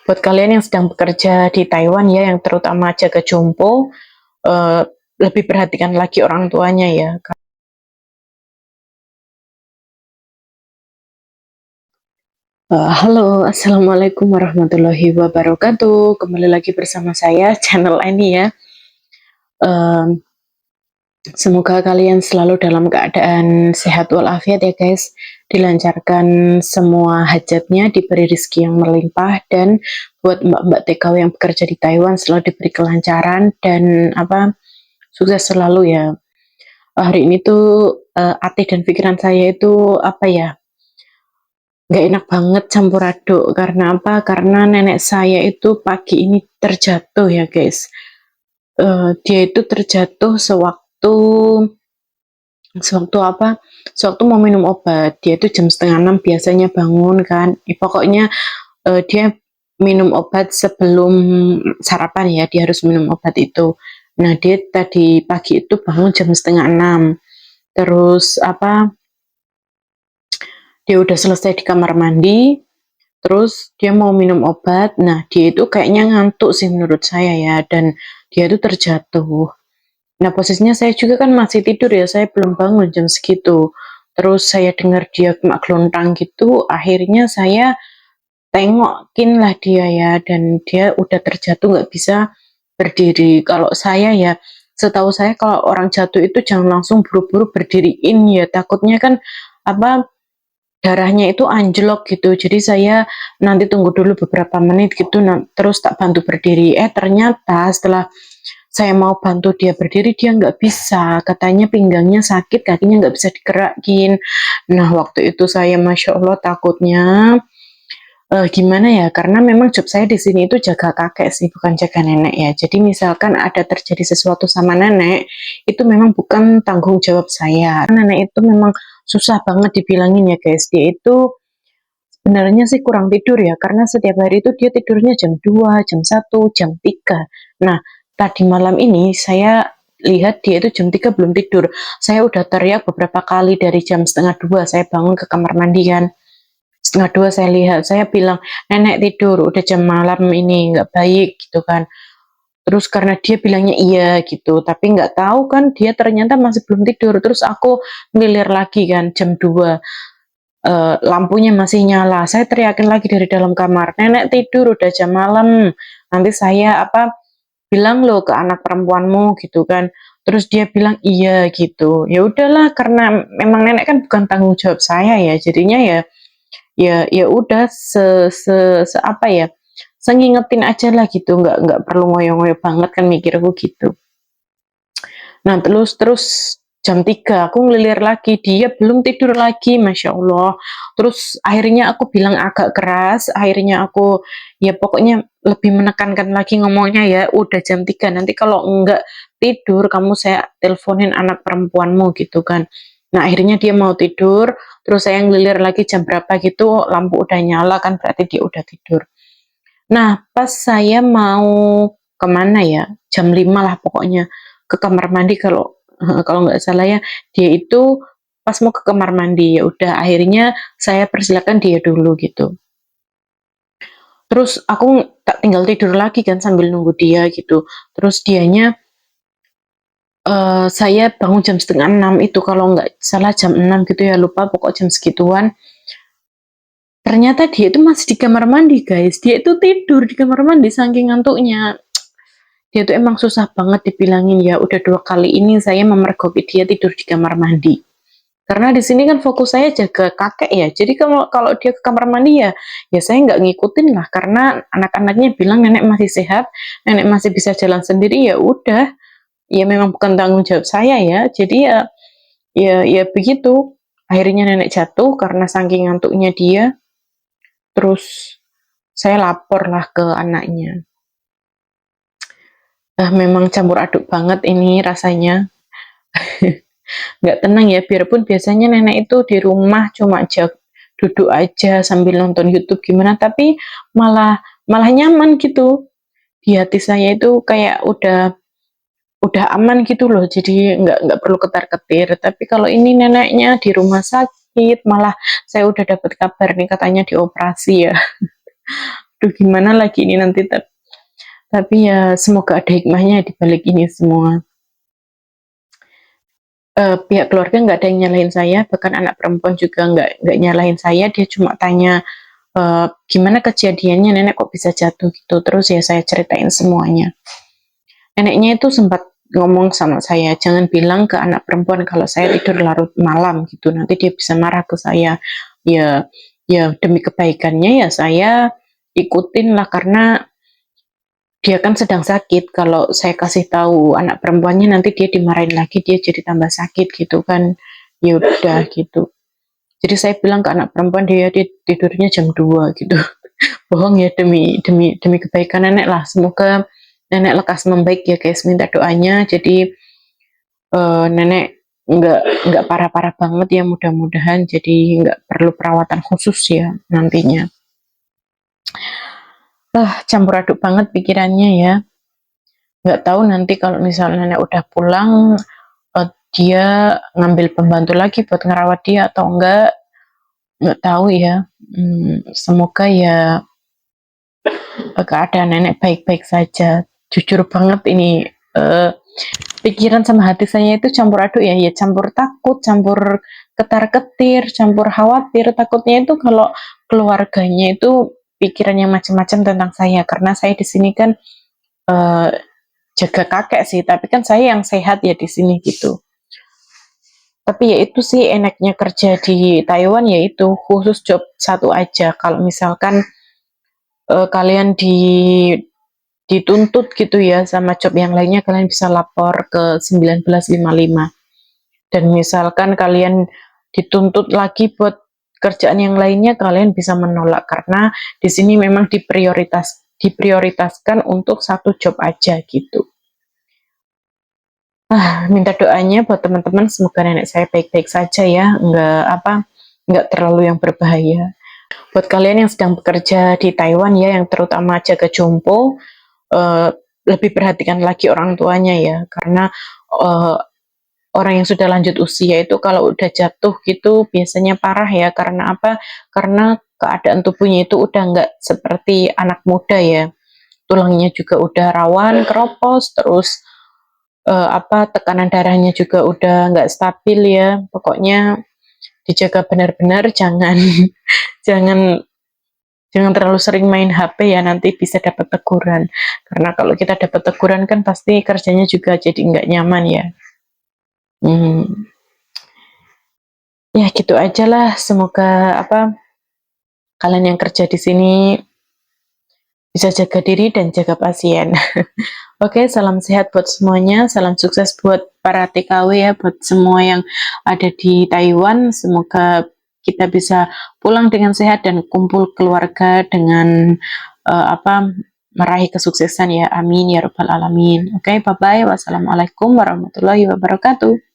Buat kalian yang sedang bekerja di Taiwan ya, yang terutama jaga jompo, lebih perhatikan lagi orang tuanya ya. Halo, Assalamualaikum warahmatullahi wabarakatuh. Kembali lagi bersama saya, channel ini ya. Em, Semoga kalian selalu dalam keadaan sehat walafiat ya guys. Dilancarkan semua hajatnya, diberi rezeki yang melimpah, dan buat mbak-mbak TKW yang bekerja di Taiwan selalu diberi kelancaran dan sukses selalu ya. Hari ini tuh hati dan pikiran saya itu nggak enak banget campur aduk. Karena apa? Karena nenek saya itu pagi ini terjatuh ya guys. Dia itu terjatuh sewaktu sewaktu apa? Sewaktu mau minum obat. Dia itu jam setengah 6 biasanya bangun kan. Pokoknya dia minum obat sebelum sarapan ya. Dia harus minum obat itu. Nah, dia tadi pagi itu bangun jam setengah 6. Terus dia udah selesai di kamar mandi, terus dia mau minum obat. Nah, dia itu kayaknya ngantuk sih menurut saya ya, dan dia itu terjatuh. Nah, posisinya saya juga kan masih tidur ya, saya belum bangun jam segitu. Terus saya dengar dia kena gelontang gitu, akhirnya saya tengokin lah dia ya, dan dia udah terjatuh nggak bisa berdiri. Kalau saya ya, setahu saya kalau orang jatuh itu jangan langsung buru-buru berdiriin ya, takutnya kan apa darahnya itu anjlok gitu. Jadi saya nanti tunggu dulu beberapa menit gitu, terus tak bantu berdiri. Ternyata setelah saya mau bantu dia berdiri, dia nggak bisa. Katanya pinggangnya sakit, kakinya nggak bisa digerakin. Nah, waktu itu saya Masya Allah takutnya gimana ya, karena memang job saya di sini itu jaga kakek sih, bukan jaga nenek ya. Jadi misalkan ada terjadi sesuatu sama nenek, itu memang bukan tanggung jawab saya. Nenek itu memang susah banget dibilangin ya guys. Dia itu sebenarnya sih kurang tidur ya, karena setiap hari itu dia tidurnya jam 2, jam 1, jam 3. Nah, tadi malam ini saya lihat dia itu jam 3 belum tidur. Saya udah teriak beberapa kali dari jam setengah 2, saya bangun ke kamar mandi kan. Setengah 2 saya lihat, saya bilang, nenek tidur, udah jam malam ini, nggak baik gitu kan. Terus karena dia bilangnya iya gitu, tapi nggak tahu kan dia ternyata masih belum tidur. Terus aku ngelilir lagi kan jam 2, lampunya masih nyala. Saya teriakin lagi dari dalam kamar, nenek tidur, udah jam malam. Nanti saya bilang lo ke anak perempuanmu gitu kan. Terus dia bilang iya gitu. Ya udahlah, karena memang nenek kan bukan tanggung jawab saya ya. Jadinya ya udah sengingetin aja lah gitu, nggak perlu ngoyo-ngoyo banget kan, mikirku gitu. Nah, terus jam 3 aku ngelilir lagi, dia belum tidur lagi, Masya Allah. Terus akhirnya aku bilang agak keras, akhirnya aku ya pokoknya lebih menekankan lagi ngomongnya ya, udah jam 3, nanti kalau enggak tidur kamu saya teleponin anak perempuanmu gitu kan. Nah, akhirnya dia mau tidur, terus saya ngelilir lagi jam berapa gitu, lampu udah nyala kan, berarti dia udah tidur. Nah, pas saya mau kemana ya, jam 5 lah pokoknya, ke kamar mandi kalau kalau nggak salah ya, dia itu pas mau ke kamar mandi, ya udah akhirnya saya persilakan dia dulu gitu. Terus aku tak tinggal tidur lagi kan sambil nunggu dia gitu. Terus dianya saya bangun jam setengah 6 itu, kalau nggak salah jam 6 gitu ya, lupa pokok jam segituan. Ternyata dia itu masih di kamar mandi guys, dia itu tidur di kamar mandi saking ngantuknya. Dia tuh emang susah banget dibilangin ya, udah 2 kali ini saya memergoki dia tidur di kamar mandi. Karena di sini kan fokus saya jaga kakek ya, jadi kalau kalau dia ke kamar mandi ya saya nggak ngikutin lah, karena anak-anaknya bilang nenek masih sehat, nenek masih bisa jalan sendiri, ya udah, ya memang bukan tanggung jawab saya ya, jadi ya begitu. Akhirnya nenek jatuh karena saking ngantuknya dia, terus saya lapor lah ke anaknya. Memang campur aduk banget ini rasanya. Nggak tenang ya, biarpun biasanya nenek itu di rumah cuma duduk aja sambil nonton YouTube gimana, tapi malah malah nyaman gitu. Di hati saya itu kayak udah aman gitu loh, jadi nggak perlu ketar-ketir. Tapi kalau ini neneknya di rumah sakit, malah saya udah dapat kabar nih katanya dioperasi ya. aduh gimana lagi ini nanti, tapi ya semoga ada hikmahnya di balik ini semua. Pihak keluarga nggak ada yang nyalahin saya, bahkan anak perempuan juga nggak nyalahin saya, dia cuma tanya, "Gimana kejadiannya nenek kok bisa jatuh?" gitu. Terus ya saya ceritain semuanya. Neneknya itu sempat ngomong sama saya, "Jangan bilang ke anak perempuan kalau saya tidur larut malam," gitu, "nanti dia bisa marah ke saya." Ya ya demi kebaikannya ya saya ikutin lah, karena dia kan sedang sakit, kalau saya kasih tahu anak perempuannya nanti dia dimarahin lagi, dia jadi tambah sakit gitu kan. Ya udah gitu. Jadi saya bilang ke anak perempuan, dia tidurnya jam 2 gitu. Bohong ya, demi demi demi kebaikan nenek lah. Semoga nenek lekas membaik ya guys, minta doanya. Jadi nenek nggak parah-parah banget ya, mudah-mudahan, jadi nggak perlu perawatan khusus ya nantinya. Campur aduk banget pikirannya ya. Nggak tahu nanti kalau misalnya nenek udah pulang, dia ngambil pembantu lagi buat ngerawat dia atau nggak tahu ya. Semoga ya keadaan nenek baik-baik saja. Jujur banget ini, pikiran sama hati saya itu campur aduk ya, campur takut, campur ketar-ketir, campur khawatir. Takutnya itu kalau keluarganya itu pikiran yang macam-macam tentang saya, karena saya di sini kan jaga kakek sih, tapi kan saya yang sehat ya di sini gitu. Tapi ya itu sih enaknya kerja di Taiwan, yaitu khusus job satu aja. Kalau misalkan kalian dituntut gitu ya sama job yang lainnya, kalian bisa lapor ke 1955. Dan misalkan kalian dituntut lagi buat kerjaan yang lainnya, kalian bisa menolak, karena di sini memang diprioritaskan untuk satu job aja gitu. Minta doanya buat teman-teman, semoga nenek saya baik-baik saja ya, nggak terlalu yang berbahaya. Buat kalian yang sedang bekerja di Taiwan ya, yang terutama jaga jompo, lebih perhatikan lagi orang tuanya ya, karena orang yang sudah lanjut usia itu kalau udah jatuh gitu biasanya parah ya. Karena apa? Karena keadaan tubuhnya itu udah nggak seperti anak muda ya, tulangnya juga udah rawan keropos, terus tekanan darahnya juga udah nggak stabil ya. Pokoknya dijaga benar-benar, jangan jangan jangan terlalu sering main HP ya, nanti bisa dapat teguran. Karena kalau kita dapat teguran kan pasti kerjanya juga jadi nggak nyaman ya. Ya gitu aja lah, semoga kalian yang kerja di sini bisa jaga diri dan jaga pasien. Oke, salam sehat buat semuanya, salam sukses buat para TKW ya, buat semua yang ada di Taiwan. Semoga kita bisa pulang dengan sehat dan kumpul keluarga dengan meraih kesuksesan ya. Amin ya rabbal alamin. Oke, bye bye. Wassalamualaikum warahmatullahi wabarakatuh.